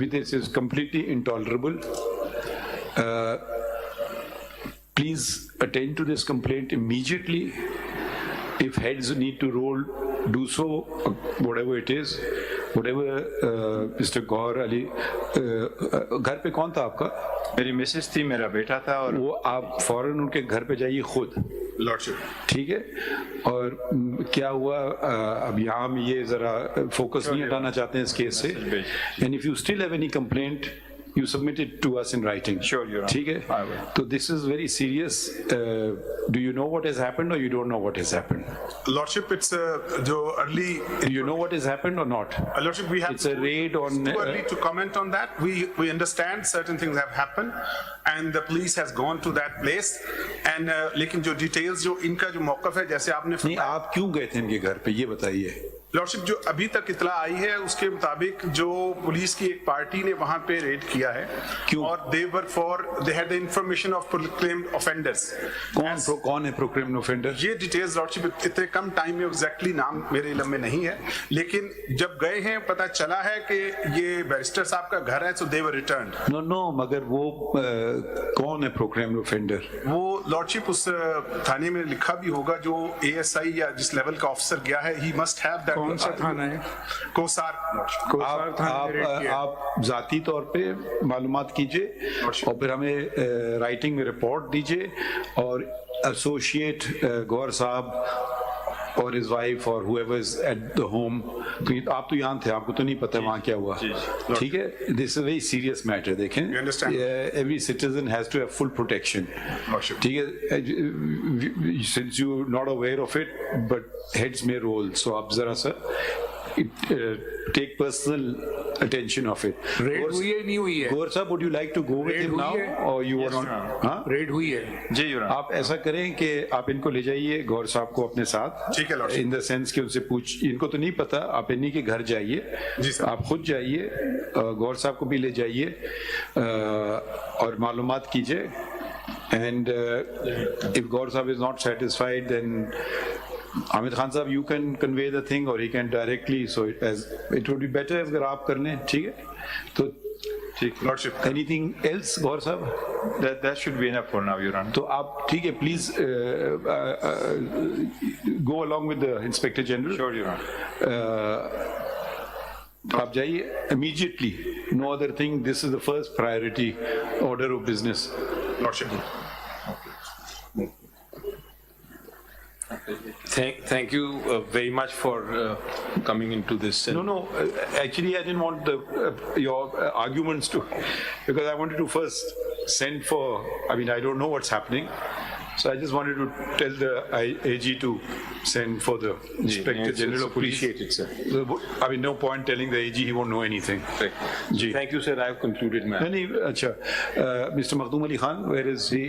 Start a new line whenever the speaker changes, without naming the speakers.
This is completely intolerable. Please attend to this complaint immediately. If heads need to roll, do so, whatever it is. Whatever Mr. Gohar Ali, घर पे कौन था आपका?
मेरी Mrs थी, मेरा बेटा था, और
वो आप फौरन उनके घर पे जाइए खुद,
लॉर्डशिप,
ठीक है? और क्या हुआ, अब यहाँ हम ये जरा फोकस नहीं हटाना चाहते हैं इस केस से, and if you still have any complaint, you submit it to us in writing.
Sure, Your Honor.
ठीक है? So this is very serious. Do you know what has happened or you don't know what has happened?
Lordship, it's jo early.
Do you know what has happened or not?
Lordship, we have.
It's a raid on.
It's too early to comment on that. We understand certain things have happened, and the police has gone to that place. And लेकिन जो details जो इनका जो मौक़िफ़ है, जैसे आपने
नहीं, आप क्यों गए थे इनके घर पे, ये बताइए।
लॉर्डशिप, जो अभी तक इतला आई है उसके मुताबिक जो पुलिस की एक पार्टी ने वहां पे रेड किया है,
क्यों?
और they had the information of proclaimed offenders.
कौन है proclaimed offender?
ये डिटेल्स लॉर्डशिप इतने कम टाइम में एग्जैक्टली नाम मेरे इल्म में नहीं है, लेकिन जब गए हैं पता चला है कि ये बैरिस्टर साहब का घर है, so they were returned.
No मगर वो कौन है proclaimed offender?
वो लॉर्डशिप उस थाने में लिखा भी होगा, जो ASI या जिस लेवल का ऑफिसर गया है, he must have that.
कौन सा थाना है?
कोसार
आप जाती तौर पे मालूमात कीजिए और फिर हमें राइटिंग में रिपोर्ट दीजिए, और एसोसिएट गौहर साहब और his wife or whoever is at the home, आप तो यहाँ थे, आपको तो नहीं पता वहाँ क्या हुआ, ठीक है? This is a very serious matter. देखें, every citizen has to have full protection, ठीक है? Since you are not aware of it, but heads may roll, so आप जरा सा take personal attention of it.
Red हुई है नहीं हुई है?
गोहर साहब, would you like to go with him now or you want? हाँ,
रेड हुई है
जी यूर ऑनर।
आप ऐसा करें कि आप इनको ले जाइए गोहर साहब को अपने साथ,
ठीक है लॉर्ड,
इन द सेंस कि उनसे इनको तो नहीं पता, आप इन्हीं के घर जाइए, आप खुद जाइए, गोहर साहब को भी ले जाइए और मालूमात कीजिए, and if Gohar Sahab is not satisfied, then Hamid Khan Sahab, you can convey the thing or he can directly, so it would be better अगर आप कर लें, ठीक है? तो
ठीक lordship,
anything else Gohar Sahab?
That should be enough for now, Your Honor.
तो आप ठीक है, please go along with the Inspector General.
Sure, Your Honor.
आप जाइए immediately, no other thing, this is the first priority order of business.
Lordship,
Thank you very much for coming into this.
No, actually I didn't want your arguments to, because I wanted to first send for, I mean, I don't know what's happening, so I just wanted to tell the AG to send for the Inspector General of Police.
Appreciate it, sir.
I mean, no point telling the AG, he won't know anything.
Right.
Ji.
Thank you, sir. I have concluded, ma'am.
Mr. Makhdoom Ali Khan, where is he?